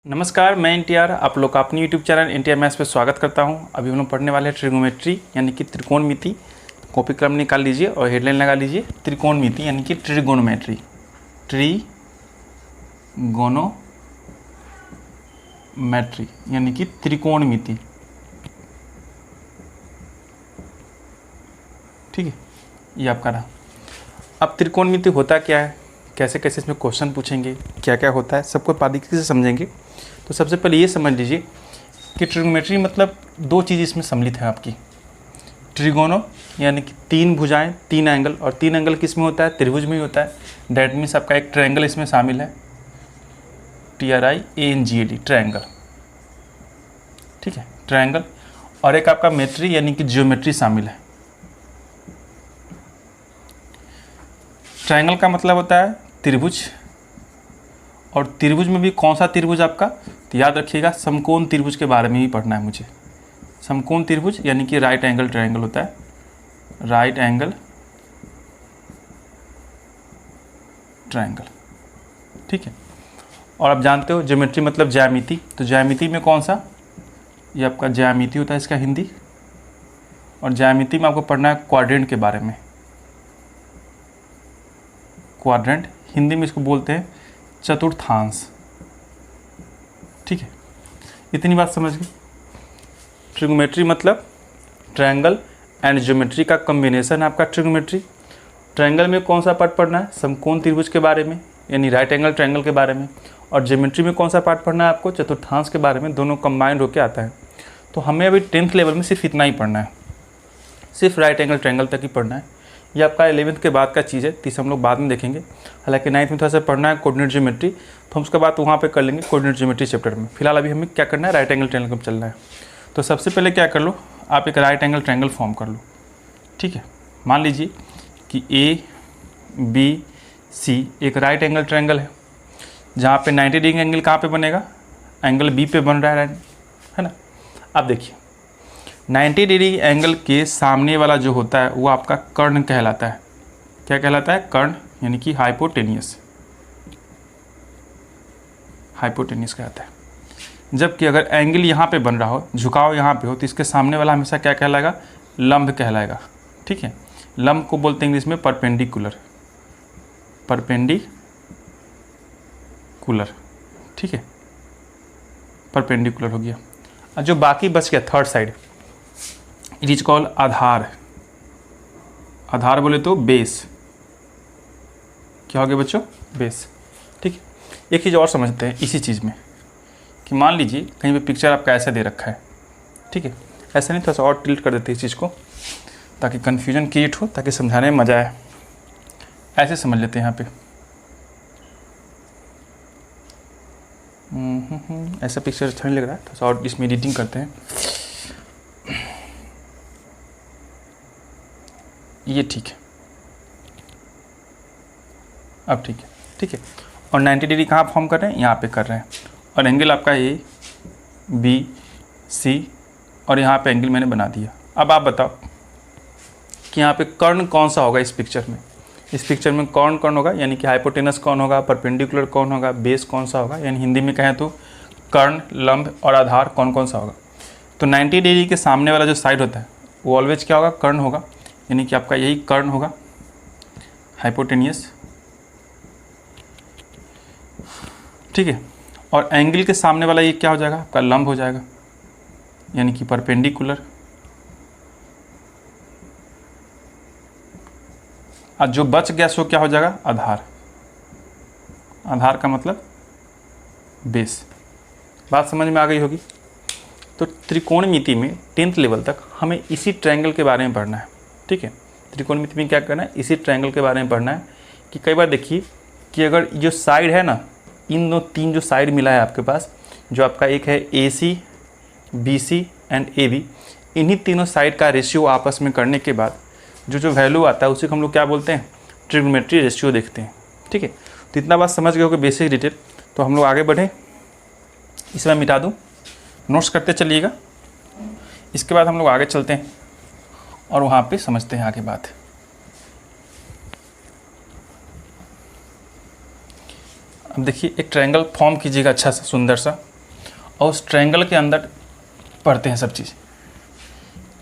नमस्कार, मैं एनटीआर आप लोग का अपनी यूट्यूब चैनल एनटीआर मैथ्स पे स्वागत करता हूं। अभी हम लोग पढ़ने वाले हैं ट्रिगोनोमेट्री यानी कि त्रिकोणमिति। कॉपी कलम निकाल लीजिए और हेडलाइन लगा लीजिए त्रिकोणमिति यानी कि ट्रिगोनोमेट्री। ट्रिगोनोमेट्री यानी कि त्रिकोणमिति। ठीक है, ये आपका रहा। अब त्रिकोणमिति होता क्या है, कैसे कैसे इसमें क्वेश्चन पूछेंगे, क्या क्या होता है, सबको बारीकी से समझेंगे। तो सबसे पहले ये समझ लीजिए कि ट्रिगोनोमेट्री मतलब दो चीज़ इसमें सम्मिलित है आपकी। ट्रिगोनो यानी कि तीन भुजाएं, तीन एंगल, और तीन एंगल किस में होता है, त्रिभुज में ही होता है। डैट मीन्स आपका एक ट्रायंगल इसमें शामिल है, TRIANGLE ट्रायंगल। ठीक है, ट्रायंगल। और एक आपका मेट्री यानी कि ज्योमेट्री शामिल है। ट्रायंगल का मतलब होता है त्रिभुज, और त्रिभुज में भी कौन सा त्रिभुज आपका, तो याद रखिएगा समकोण त्रिभुज के बारे में ही पढ़ना है मुझे। समकोण त्रिभुज यानी कि राइट एंगल ट्रायंगल होता है, राइट एंगल ट्रायंगल। ठीक है, और आप जानते हो ज्योमेट्री मतलब ज्यामिति, तो ज्यामिति में कौन सा, ये आपका ज्यामिति होता है इसका हिंदी। और ज्यामिति में आपको पढ़ना है क्वाड्रेंट के बारे में। क्वाड्रेंट हिंदी में इसको बोलते हैं चतुर्थांश। ठीक है, इतनी बात समझ गए। ट्रिगोनोमेट्री मतलब ट्रायंगल एंड ज्योमेट्री का कॉम्बिनेशन है आपका ट्रिगोनोमेट्री। ट्रायंगल में कौन सा पार्ट पढ़ना है, समकोण त्रिभुज के बारे में यानी राइट एंगल ट्रायंगल के बारे में। और ज्योमेट्री में कौन सा पार्ट पढ़ना है आपको, चतुर्थांश के बारे में। दोनों कंबाइंड होकर आता है। तो हमें अभी 10th लेवल में सिर्फ इतना ही पढ़ना है, सिर्फ राइट एंगल ट्रायंगल तक ही पढ़ना है। ये आपका 11th के बाद का चीज़ है, तीस हम लोग बाद में देखेंगे। हालांकि 9th में थोड़ा सा पढ़ना है कोऑर्डिनेट ज्योमेट्री, तो हम उसके बाद वहाँ पे कर लेंगे कोऑर्डिनेट ज्योमेट्री चैप्टर में। फिलहाल अभी हमें क्या करना है, राइट एंगल ट्रायंगल में चलना है। तो सबसे पहले क्या कर लो, आप एक राइट एंगल ट्रायंगल फॉर्म कर लो। ठीक है, मान लीजिए कि ABC एक राइट एंगल ट्रायंगल है, जहाँ पे 90 डिग्री एंगल कहाँ पे बनेगा, एंगल B पे बन रहा है ना। अब देखिए 90 डिग्री एंगल के सामने वाला जो होता है वो आपका कर्ण कहलाता है। क्या कहलाता है, कर्ण यानी कि हाइपोटेनियस, हाइपोटेनियस कहलाता है। जबकि अगर एंगल यहाँ पे बन रहा हो, झुकाव यहाँ पे हो, तो इसके सामने वाला हमेशा क्या कहलाएगा, लंब कहलाएगा। ठीक है, लंब को बोलते हैं इंग्लिश में परपेंडिकुलर, परपेंडिकुलर। ठीक है, परपेंडिकुलर हो गया। और जो बाकी बच गया third side, it is called aadhaar. आधार बोले तो बेस। क्या हो गया बच्चों, बेस। ठीक है, एक चीज़ और समझते हैं इसी चीज़ में कि मान लीजिए कहीं पे पिक्चर आपका ऐसा दे रखा है। ठीक है, ऐसा नहीं, थोड़ा सा और टिल्ट कर देते हैं इस चीज़ को ताकि कन्फ्यूजन क्रिएट हो, ताकि समझाने में मज़ा आए। ऐसे समझ लेते हैं यहाँ पे। ऐसा पिक्चर अच्छा नहीं लग रहा है, थोड़ा सा और इसमें एडिटिंग करते हैं। ये ठीक है, अब ठीक है। ठीक है, और 90 डिग्री कहाँ फॉर्म कर रहे हैं, यहाँ पे कर रहे हैं। और एंगल आपका ABC, और यहाँ पे एंगल मैंने बना दिया। अब आप बताओ कि यहाँ पे कर्ण कौन सा होगा इस पिक्चर में। इस पिक्चर में कौन कौन होगा, यानी कि हाइपोटेनस कौन होगा, परपेंडिकुलर कौन होगा, बेस कौन सा होगा, यानी हिंदी में कहें तो कर्ण, लंब और आधार कौन कौन सा होगा। तो 90 डिग्री के सामने वाला जो साइड होता है वो ऑलवेज क्या होगा, कर्ण होगा, यानी कि आपका यही कर्ण होगा, हाइपोटेनियस। ठीक है, और एंगल के सामने वाला ये क्या हो जाएगा, आपका लंब हो जाएगा, यानी कि परपेंडिकुलर। और जो बच गया सो क्या हो जाएगा, आधार। आधार का मतलब बेस। बात समझ में आ गई होगी। तो त्रिकोणमिति में 10th लेवल तक हमें इसी ट्रायंगल के बारे में पढ़ना है। ठीक है, त्रिकोणमिति में क्या करना है, इसी ट्रायंगल के बारे में पढ़ना है। कि कई बार देखिए कि अगर जो साइड है ना, इन दो तीन जो साइड मिला है आपके पास, जो आपका एक है AC, BC एंड AB, इन्हीं तीनों साइड का रेशियो आपस में करने के बाद जो वैल्यू आता है उसी को हम लोग क्या बोलते हैं, ट्रिगोनोमेट्री रेशियो देखते हैं। ठीक है, तो इतना बात समझ गए हो कि बेसिक डिटेल। तो हम लोग आगे बढ़ें, इसे मैं मिटा दूँ, नोट्स करते चलिएगा। इसके बाद हम लोग आगे चलते हैं और वहाँ पे समझते हैं आगे बात। अब देखिए एक ट्रायंगल फॉर्म कीजिएगा अच्छा सा सुंदर सा। और उस ट्रायंगल के अंदर पढ़ते हैं सब चीज़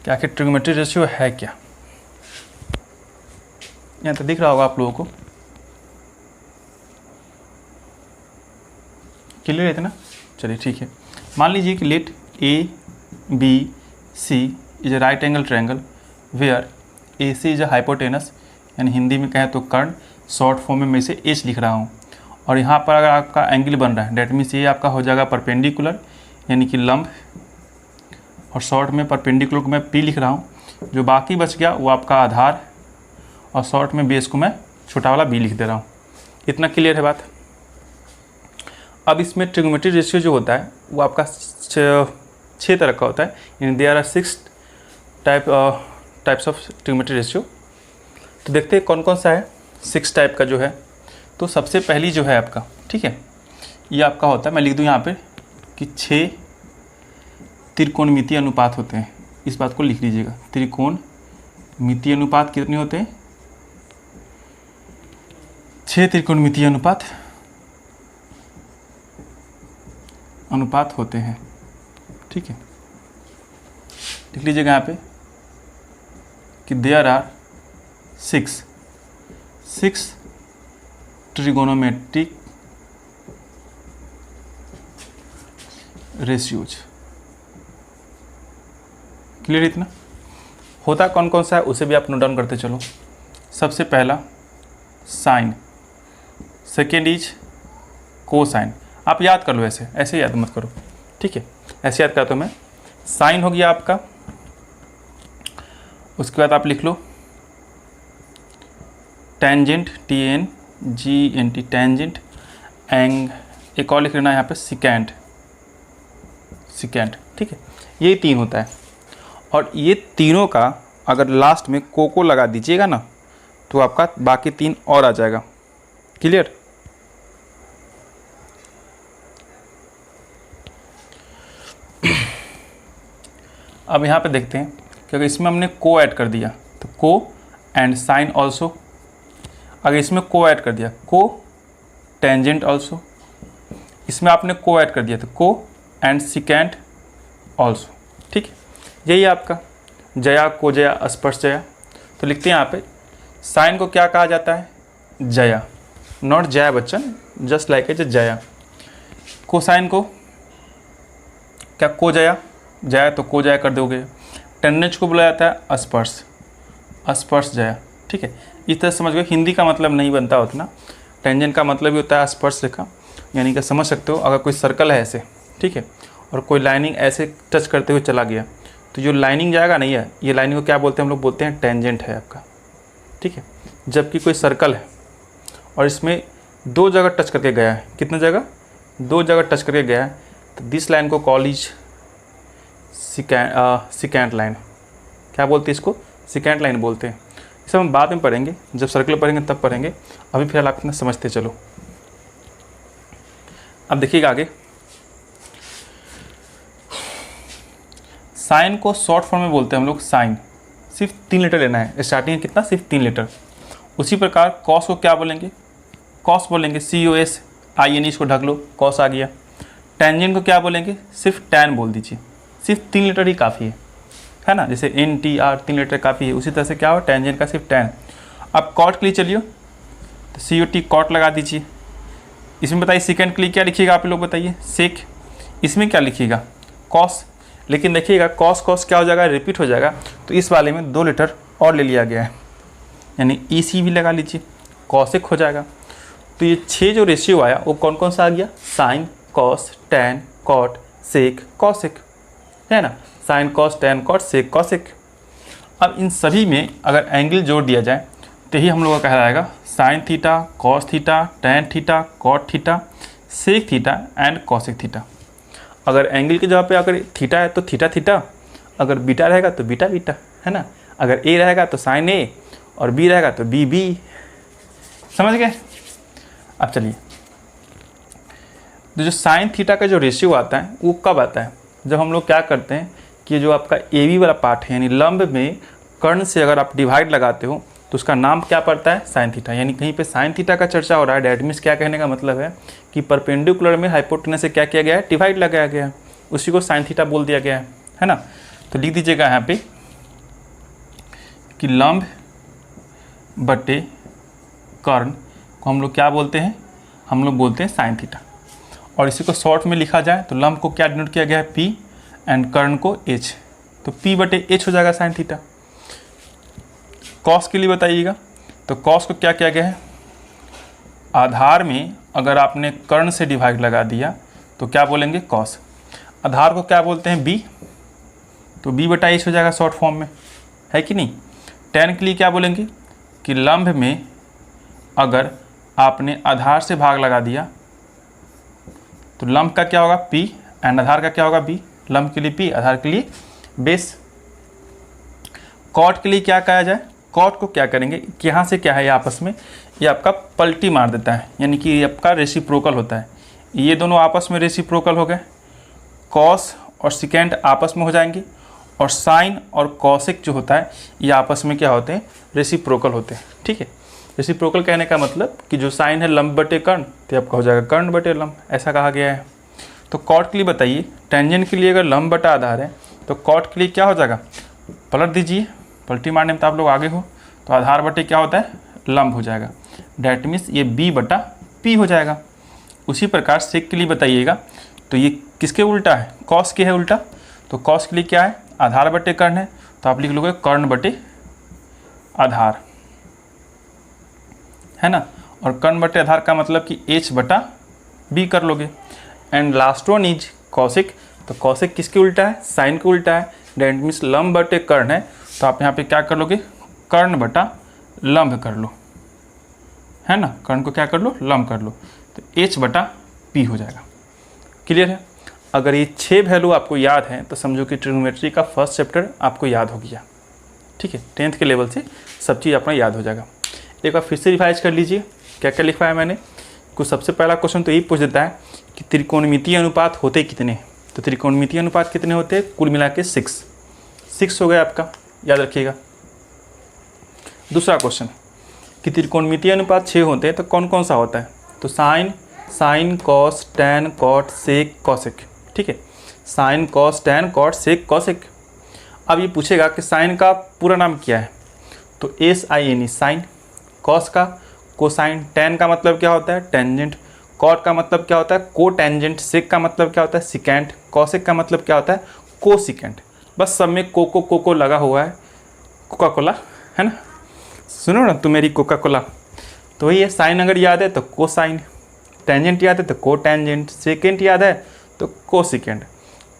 कि आखिर ट्रिग्नोमेट्री रेशियो है क्या। यहाँ तो दिख रहा होगा आप लोगों को, क्लियर है इतना? चलिए ठीक है। मान लीजिए कि let A B C is a right angle triangle where A C is a hypotenuse, यानी हिंदी में कहें तो कर्ण, शॉर्ट फॉर्म में मैं इसे एच लिख रहा हूँ। और यहाँ पर अगर आपका एंगल बन रहा है डेट मीन्स ये आपका हो जाएगा परपेंडिकुलर यानी कि लंब, और शॉर्ट में परपेंडिकुलर को मैं पी लिख रहा हूँ। जो बाकी बच गया वो आपका आधार, और शॉर्ट में बेस को मैं छोटा वाला बी लिख दे रहा हूँ। इतना क्लियर है बात? अब इसमें ट्रिग्नोमेट्री रेशियो जो होता है वो आपका 6 तरह का होता है, यानी there are 6 types of trigonometry ratio. तो देखते हैं कौन कौन सा है 6 टाइप का जो है। तो सबसे पहली जो है आपका, ठीक है, ये आपका होता है, मैं लिख दूँ यहाँ पे कि 6 त्रिकोणमितीय अनुपात होते हैं। इस बात को लिख लीजिएगा, त्रिकोणमितीय अनुपात कितने होते हैं? 6 त्रिकोणमितीय अनुपात होते हैं, ठीक है। लिख लीजिएगा यहाँ पे कि there are 6 trigonometric ratios. Clear इतना? होता कौन कौन सा है उसे भी आप नोट डाउन करते चलो। सबसे पहला साइन, सेकेंड इज कोसाइन। आप याद कर लो, ऐसे याद मत करो, ठीक है, ऐसे याद करता हूँ मैं। साइन हो गया आपका, उसके बाद आप लिख लो टेंजेंट, TANGENT, टेंजेंट, एंग, एक और लिख लेना यहाँ पे सिकेंट, ठीक है। ये 3 होता है, और ये तीनों का अगर लास्ट में को लगा दीजिएगा ना तो आपका बाकी 3 और आ जाएगा। क्लियर? अब यहाँ पे देखते हैं कि अगर इसमें हमने को ऐड कर दिया तो को एंड साइन ऑल्सो, अगर इसमें को ऐड कर दिया को टेंजेंट ऑल्सो, इसमें आपने को ऐड कर दिया तो को एंड सिकेंट ऑल्सो, ठीक है। यही आपका जया, को जया, स्पर्श जया। तो लिखते हैं यहाँ पे साइन को क्या कहा जाता है? Jaya, not Jaya Bachchan, just like a Jaya. Cosine को क्या? को जया, जया तो को जया कर दोगे। टेंजेंट को बोला जाता है स्पर्श जया, ठीक है। इस तरह समझ गए, हिंदी का मतलब नहीं बनता उतना। टेंजेंट का मतलब भी होता है स्पर्श रेखा, यानी कि समझ सकते हो अगर कोई सर्कल है ऐसे, ठीक है, और कोई लाइनिंग ऐसे टच करते हुए चला गया तो जो लाइनिंग जाएगा नहीं है, ये लाइनिंग को क्या बोलते हैं हम लोग? बोलते हैं टेंजेंट है आपका, ठीक है। जबकि कोई सर्कल है और इसमें 2 जगह टच करके गया है, कितने जगह? 2 जगह टच करके गया है, तो दिस लाइन को कॉल इज सिकेंट लाइन। क्या बोलते हैं इसको? सिकेंट लाइन बोलते हैं। इसे हम बाद में पढ़ेंगे, जब सर्कल पढ़ेंगे तब पढ़ेंगे। अभी फिलहाल आप इतना समझते चलो। अब देखिएगा आगे, साइन को शॉर्ट फॉर्म में बोलते हैं हम लोग साइन, सिर्फ 3 लेटर लेना है स्टार्टिंग में, कितना? सिर्फ 3 लेटर। उसी प्रकार कॉस को क्या बोलेंगे? कॉस बोलेंगे, COS, IN, इसको ढक लो, कॉस आ गया। टेंजेंट को क्या बोलेंगे? सिर्फ टैन बोल दीजिए, सिर्फ 3 लेटर ही काफ़ी है ना, जैसे NTR 3 लेटर काफ़ी है, उसी तरह से क्या हो टेंजेंट का सिर्फ टैन। अब कॉट के लिए चलिए तो COT कॉट लगा दीजिए। इसमें बताइए सेकेंड के लिए क्या लिखिएगा आप लोग बताइए? सेक। इसमें क्या लिखिएगा? कॉस। लेकिन देखिएगा कॉस क्या हो जाएगा? रिपीट हो जाएगा, तो इस वाले में 2 लेटर और ले लिया गया है, यानी EC भी लगा लीजिए, कॉसेक हो जाएगा। तो ये 6 जो रेशियो आया वो कौन कौन सा आ गया? Sign, cos, tan, cot, sec, cosec, है ना। Sign, cos, tan, cot, sec, cosec. अब इन सभी में अगर एंगल जोड़ दिया जाए तो ही हम लोग का कहलाएगा sine theta, cos theta, tan theta, cot theta, sec theta and cosec theta. अगर एंगल की जगह पे अगर थीटा है तो थीटा थीटा, अगर बीटा रहेगा तो बीटा बीटा, है ना। अगर ए रहेगा तो साइन ए, और बी रहेगा तो बी बी। समझ गए? अब चलिए, तो जो साइन थीटा का जो रेशियो आता है वो कब आता है? जब हम लोग क्या करते हैं कि जो आपका AB वाला पार्ट है, यानी लंब में कर्ण से अगर आप डिवाइड लगाते हो तो उसका नाम क्या पड़ता है? Sine theta. यानी कहीं पे साइन थीटा का चर्चा हो रहा है, डैट मीन्स क्या कहने का मतलब है कि परपेंडिकुलर में हाइपोटेनस से क्या किया गया है? डिवाइड लगाया गया है। उसी को साइन थीटा बोल दिया गया है ना। तो लिख दीजिएगा यहाँ पे कि लंब बटे कर्ण को हम लोग क्या बोलते हैं, हम लोग बोलते हैं साइन थीटा। और इसी को शॉर्ट में लिखा जाए तो लंब को क्या डिनोट किया गया है, P, एंड कर्ण को H, तो P बटे H हो जाएगा साइन थीटा। कॉस के लिए बताइएगा, तो कॉस को क्या किया गया है, आधार में अगर आपने कर्ण से डिवाइड लगा दिया तो क्या बोलेंगे कॉस। आधार को क्या बोलते हैं, B, तो B बटा H हो जाएगा शॉर्ट फॉर्म में, है कि नहीं। tan के लिए क्या बोलेंगे कि लंब में अगर आपने आधार से भाग लगा दिया तो लंब का क्या होगा P, एंड आधार का क्या होगा B, लंब के लिए P, आधार के लिए बेस। कॉट के लिए क्या कहा जाए, कॉट को क्या करेंगे कि यहाँ से क्या है, ये आपस में ये आपका पलटी मार देता है, यानी कि ये आपका रेसिप्रोकल होता है। ये दोनों आपस में रेसिप्रोकल हो गए, कॉस और सिकेंड आपस में हो जाएंगे, और साइन और कॉसिक जो होता है ये आपस में क्या होते हैं, रेसिप्रोकल होते हैं। ठीक है, रेसिप्रोकल कहने का मतलब कि जो साइन है लंब बटे कर्ण, तो आपका हो जाएगा कर्ण बटे लंब, ऐसा कहा गया है। तो कॉट के लिए बताइए, टेंजेंट के लिए अगर लंब बटा आधार है तो कॉट के लिए क्या हो जाएगा, पलट दीजिए, पलटी मारने में तो आप लोग आगे हो, तो आधार बटे क्या होता है, लंब हो जाएगा। डैट मीन्स ये B बटा P हो जाएगा। उसी प्रकार सेक के लिए बताइएगा, तो ये किसके उल्टा है, कॉस के है उल्टा, तो कॉस के लिए क्या है, आधार बटे कर्ण है, तो आप लिख लोगे कर्ण बटे आधार, है ना। और कर्ण बटे आधार का मतलब कि H बटा B कर लोगे। And last one is cosec, तो कॉसिक किसके उल्टा है, साइन के उल्टा है, डेट मीन्स लंब बटे कर्ण है, तो आप यहाँ पे क्या कर लोगे, कर्ण बटा लंब कर लो, है ना, कर्ण को क्या कर लो, लंब कर लो, तो H बटा P हो जाएगा। क्लियर है। अगर ये 6 वैल्यू आपको याद है तो समझो कि ट्रिग्नोमेट्री का फर्स्ट चैप्टर आपको याद हो गया। ठीक है, 10th के लेवल से सब चीज़ अपना याद हो जाएगा। एक बार फिर से रिवाइज कर लीजिए क्या क्या लिखवाया मैंने। कुछ सबसे पहला क्वेश्चन तो यही पूछ देता है कि त्रिकोणमितीय अनुपात होते कितने, तो त्रिकोणमितीय अनुपात कितने होते हैं, कुल मिला के 6 हो गया आपका, याद रखिएगा। दूसरा क्वेश्चन कि त्रिकोणमितीय अनुपात 6 होते हैं तो कौन कौन सा होता है, तो sine cos tan cot sec cosec. ठीक है, sine cos tan cot sec cosec. अब ये पूछेगा कि साइन का पूरा नाम क्या है, तो SIN साइन, कॉस का कोसाइन, टैन का मतलब क्या होता है, टेंजेंट, कॉट का मतलब क्या होता है, को टेंजेंट, सेक का मतलब क्या होता है, सिकेंट, कॉसेक का मतलब क्या होता है, को सिकेंट। बस सब में को लगा हुआ है, कोका कोला, है ना, सुनो ना तू मेरी कोका कोला। तो वही है, साइन अगर याद है तो कोसाइन, टेंजेंट याद है तो को टेंजेंट, सेकेंट याद है तो को सिकेंट।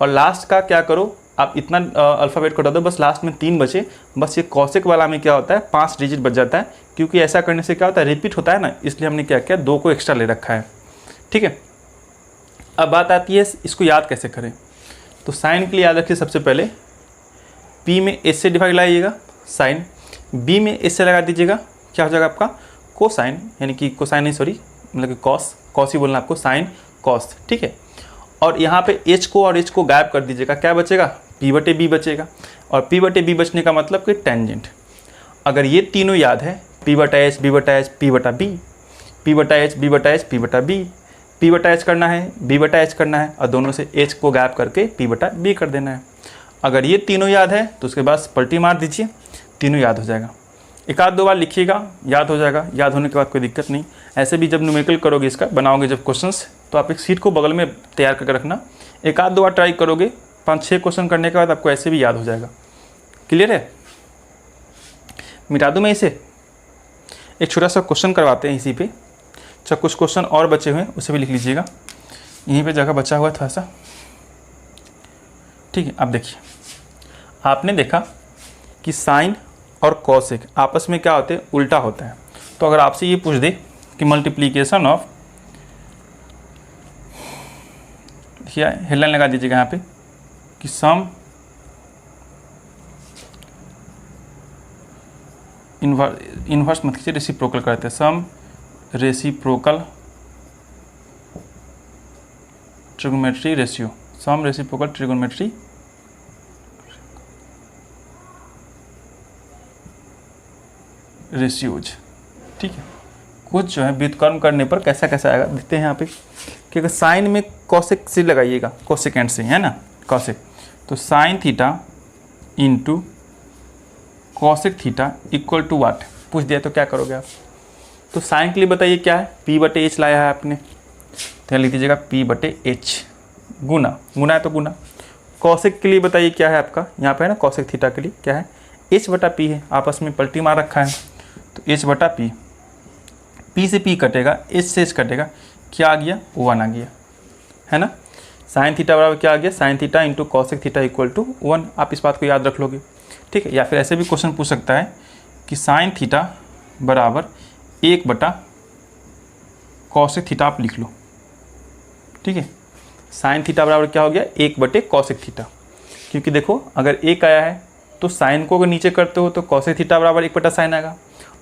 और लास्ट का क्या करो, आप इतना अल्फ़ाबेट को हटा दो, बस लास्ट में 3 बचे। बस ये कॉसेक वाला में क्या होता है, 5 डिजिट बच जाता है, क्योंकि ऐसा करने से क्या होता है, रिपीट होता है ना, इसलिए हमने क्या किया, 2 को एक्स्ट्रा ले रखा है। ठीक है, अब बात आती है इसको याद कैसे करें। तो साइन के लिए याद रखिए, सबसे पहले P में S से डिवाइड लाइएगा साइन, B में S से लगा दीजिएगा, क्या हो जाएगा आपका कोसाइन, यानी कि कोसाइन नहीं सॉरी मतलब कि कॉस ही बोलना आपको, साइन कॉस। ठीक है, और यहाँ पे H को और H को गायब कर दीजिएगा, क्या बचेगा, P बटे B बचेगा। और P बटे B बचने का मतलब कि टेंजेंट। अगर ये तीनों याद है, P बटा H, B बटा H, P बटा B, P बटा H, B बटा H, P बटा B, P बटा H करना है, B बटा H करना है, और दोनों से H को गायब करके P बटा B कर देना है। अगर ये तीनों याद है तो उसके बाद पलटी मार दीजिए, तीनों याद हो जाएगा। एक आध 2 बार लिखिएगा, याद हो जाएगा। याद होने के बाद कोई दिक्कत नहीं। ऐसे भी जब न्यूमेरिकल करोगे, इसका बनाओगे जब क्वेश्चंस, तो आप एक शीट को बगल में तैयार करके रखना। एक आध 2 बार ट्राई करोगे, 5-6 क्वेश्चन करने के बाद आपको ऐसे भी याद हो जाएगा। क्लियर है। मिटा दूँ मैं इसे, एक छोटा सा क्वेश्चन करवाते हैं इसी पे। अच्छा, कुछ क्वेश्चन और बचे हुए हैं, उसे भी लिख लीजिएगा, यहीं पे जगह बचा हुआ है थोड़ा सा। ठीक है, अब देखिए, आपने देखा कि साइन और कॉसेक आपस में क्या होते हैं, उल्टा होता है। तो अगर आपसे ये पूछ दे कि मल्टीप्लीकेशन ऑफ, देखिए हेडलाइन लगा दीजिएगा यहाँ पे कि सम इन्वर्स मत कीजिए, रेसिप्रोकल करते हैं, सम रेसिप्रोकल ट्रिगोनोमेट्री रेशियो, सम रेसिप्रोकल ट्रिगोनोमेट्री रेशियोज। ठीक है, कुछ जो है व्युत्क्रम करने पर कैसा कैसा आएगा देखते हैं यहाँ पे। कि अगर साइन में कॉसेक से लगाइएगा, कोसेकेंड से, है ना, कॉसेक, तो sine theta into cosec theta equal to what पूछ दिया तो क्या करोगे आप? तो साइन के लिए बताइए क्या है, पी बटे एच लाया है आपने, तो यहाँ लिख दीजिएगा पी बटे एच, गुना, गुना है तो गुना। कॉसेक के लिए बताइए क्या है आपका, यहाँ पे है ना कॉसेक थीटा के लिए क्या है, एच बटा पी है, आपस में पलटी मार रखा है, तो एच बटा पी, पी से पी कटेगा, एच से एच कटेगा, क्या आ गया, 1 आ गया, है ना। साइन थीटा बराबर क्या आ गया, sine theta into cosec theta equal to 1, आप इस बात को याद रख लोगे, ठीक है। या फिर ऐसे भी क्वेश्चन पूछ सकता है कि साइन थीटा बराबर 1 बटा कॉसेक थीटा, आप लिख लो, ठीक है। साइन थीटा बराबर क्या हो गया, 1 बटे कॉसेक थीटा, क्योंकि देखो अगर 1 आया है तो साइन को अगर नीचे करते हो तो कॉसेक थीटा बराबर 1 बटा साइन आएगा,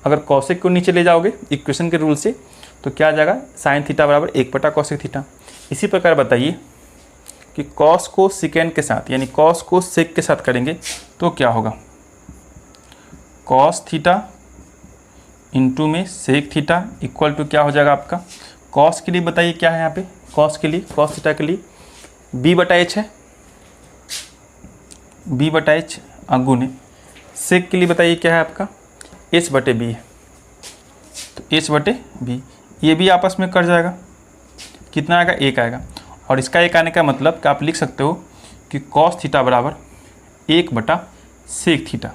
अगर कॉसेक को नीचे ले जाओगे इक्वेशन के रूल से तो क्या आ जाएगा, साइन थीटा बराबर 1 बटा कॉसेक थीटा। इसी प्रकार बताइए कि कॉस को सेकेंड के साथ, यानी कॉस को सेक के साथ करेंगे तो क्या होगा, कॉस थीटा इंटू में सेक थीटा इक्वल टू क्या हो जाएगा आपका, कॉस के लिए बताइए क्या है यहाँ पे, कॉस के लिए, कॉस थीटा के लिए बी बटा एच है, बी बटा एच अगुने, सेक के लिए बताइए क्या है आपका, एच बटे बी है, तो एच बटे बी, ये भी आपस में कट जाएगा, कितना आएगा, 1 आएगा। और इसका 1 आने का मतलब कि आप लिख सकते हो कि कॉस थीटा बराबर 1 बटा सेक थीटा,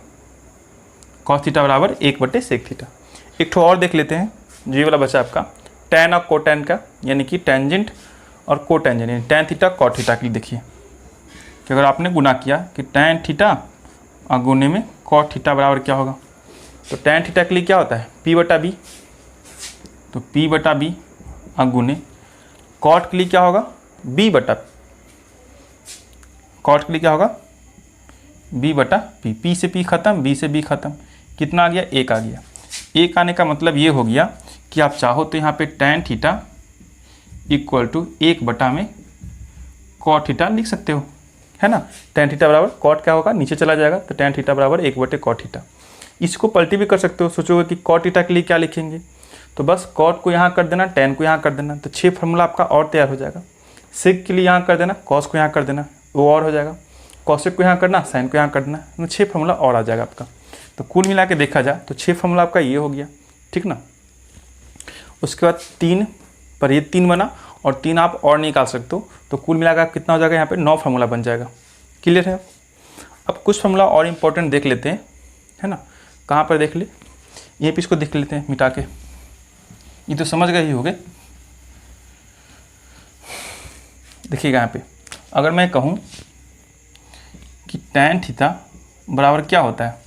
कॉस थीटा बराबर 1 बटे सेक थीटा। एक ठो और देख लेते हैं, जो ये वाला बचा आपका टैन और कोटैन का, यानी कि टेंजेंट और कोटेंजेंट, यानी टैन थीटा कॉट थीटा के लिए देखिए कि अगर आपने गुना किया कि टैन थीटा और गुने में कॉट थीटा बराबर क्या होगा, तो टैन थीटा के लिए क्या होता है, पी बटा बी, तो पी बटा बी अगुने, कॉट के लिए क्या होगा, बी बटा, कॉट के लिए क्या होगा, बी बटा पी, पी से पी खत्म, बी से बी खत्म, कितना आ गया, 1 आ गया। 1 आने का मतलब ये हो गया कि आप चाहो तो यहाँ पे टैन थीटा इक्वल टू 1 बटा में कॉट थीटा लिख सकते हो, है ना। टैन थीटा बराबर कॉट क्या होगा, नीचे चला जाएगा, तो टैन थीटा बराबर 1 बटे कॉट थीटा। इसको पलटी भी कर सकते हो, सोचोगे कि कॉट थीटा के लिए क्या लिखेंगे, तो बस कॉट को यहाँ कर देना, टैन को यहाँ कर देना, तो 6 फार्मूला आपका और तैयार हो जाएगा। सेक के लिए यहाँ कर देना, कॉस को यहाँ कर देना, वो और हो जाएगा, कॉसेक को यहाँ करना, साइन को यहाँ कर देना, तो 6 फार्मूला और आ जाएगा आपका। तो कुल मिला के देखा जाए तो 6 फार्मूला आपका ये हो गया, ठीक ना। उसके बाद 3 पर ये 3 बना और 3 आप और निकाल सकते हो, तो कुल मिलाकर कितना हो जाएगा, यहाँ पे 9 फार्मूला बन जाएगा। क्लियर है। अब कुछ फार्मूला और इम्पोर्टेंट देख लेते हैं, है ना। कहाँ पर देख ले, यहीं पे इसको देख लेते हैं मिटा के, ये तो समझ गए ही होंगे। देखिएगा यहाँ पे अगर मैं कहूँ कि टैन थीटा बराबर क्या होता है,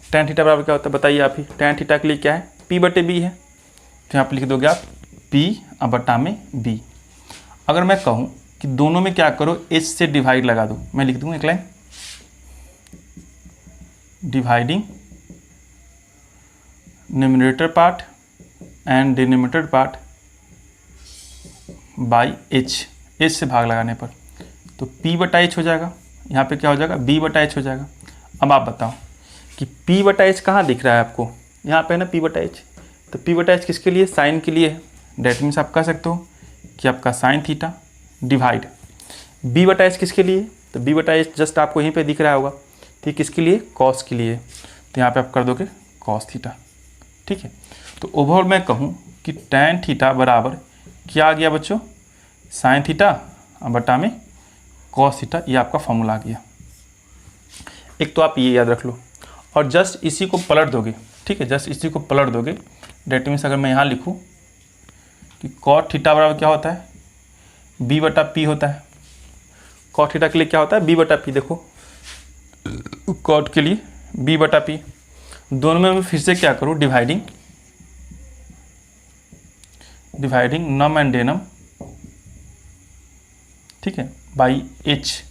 टैन थीटा बराबर क्या होता है बताइए आप ही। टैन थीटा के लिए क्या है, पी बटे बी है, तो यहाँ पर लिख दोगे आप पी बटा में बी। अगर मैं कहूँ कि दोनों में क्या करो, एच से डिवाइड लगा दो, मैं लिख दूँ एक line, dividing numerator part and denominator part by H, H से भाग लगाने पर, तो पी बटा एच हो जाएगा, यहाँ पे क्या हो जाएगा, बी बटा एच हो जाएगा। अब आप बताओ कि पी बटा एच कहाँ दिख रहा है आपको, यहाँ पे है ना पी बटा एच, तो पी बटा एच किसके लिए, साइन के लिए है। डेट मीन्स आप कह सकते हो कि आपका साइन थीटा डिवाइड बी बटा एच किसके लिए, तो बी बटा एच जस्ट आपको यहीं पे दिख रहा होगा, ठीक, किसके लिए, कॉस के लिए, तो यहाँ पे आप कर दोगे कॉस थीटा, ठीक है। तो ओवरऑल मैं कहूँ कि टैन थीटा बराबर क्या आ गया बच्चों, साइन थीटा बटा में कॉस थीटा, ये आपका फॉर्मूला आ गया। एक तो आप ये याद रख लो और जस्ट इसी को पलट दोगे, ठीक है, जस्ट इसी को पलट दोगे। डेट मीन्स अगर मैं यहाँ लिखूँ कि कॉट थीटा बराबर क्या होता है, बी बटा पी होता है। कॉट थीटा के लिए क्या होता है, बी बटा पी, देखो कॉट के लिए बी बटा पी, दोनों में मैं फिर से क्या करूँ, डिवाइडिंग नम एंड डेनम, ठीक है, बाई एच,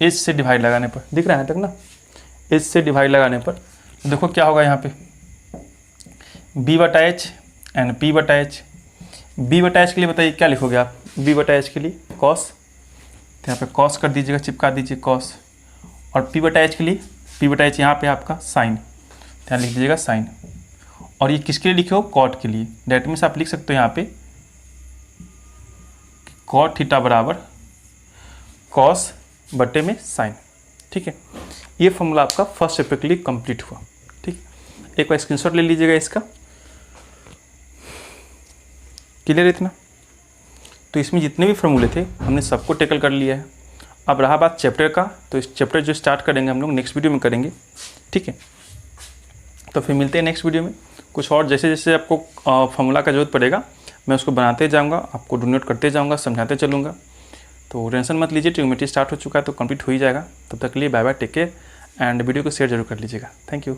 एच से डिवाइड लगाने पर, दिख रहा है तक ना, एच से डिवाइड लगाने पर देखो क्या होगा, यहाँ पे बी बटा एच एंड पी बटा एच। बी बटा एच के लिए बताइए क्या लिखोगे आप, बी बटा एच के लिए कॉस, तो यहाँ पे कॉस कर दीजिएगा, चिपका दीजिए कॉस, और पी बटा एच के लिए, पी बटा एच यहाँ पे आपका साइन, यहाँ लिख दीजिएगा साइन, और ये किसके लिए लिखे हो, कॉट के लिए। डेट मीन्स आप लिख सकते हो यहाँ पे कॉट थीटा बराबर कॉस बटे में साइन। ठीक है, ये फॉर्मूला आपका फर्स्ट चैप्टर के लिए कंप्लीट हुआ। ठीक, एक बार स्क्रीनशॉट ले लीजिएगा इसका। क्लियर इतना? तो इसमें जितने भी फॉर्मूले थे हमने सबको टेकल कर लिया है। अब रहा बात चैप्टर का, तो इस चैप्टर जो स्टार्ट करेंगे हम लोग नेक्स्ट वीडियो में करेंगे। ठीक है, तो फिर मिलते हैं नेक्स्ट वीडियो में। कुछ और जैसे जैसे आपको फॉर्मूला का जरूरत पड़ेगा मैं उसको बनाते जाऊँगा, आपको डोनेट करते जाऊँगा, समझाते चलूँगा। तो टेंशन मत लीजिए, ट्रिग्नोमेट्री स्टार्ट हो चुका है तो कंप्लीट हो ही जाएगा। तब तक के लिए bye bye, take care, and video को शेयर जरूर कर लीजिएगा। Thank you.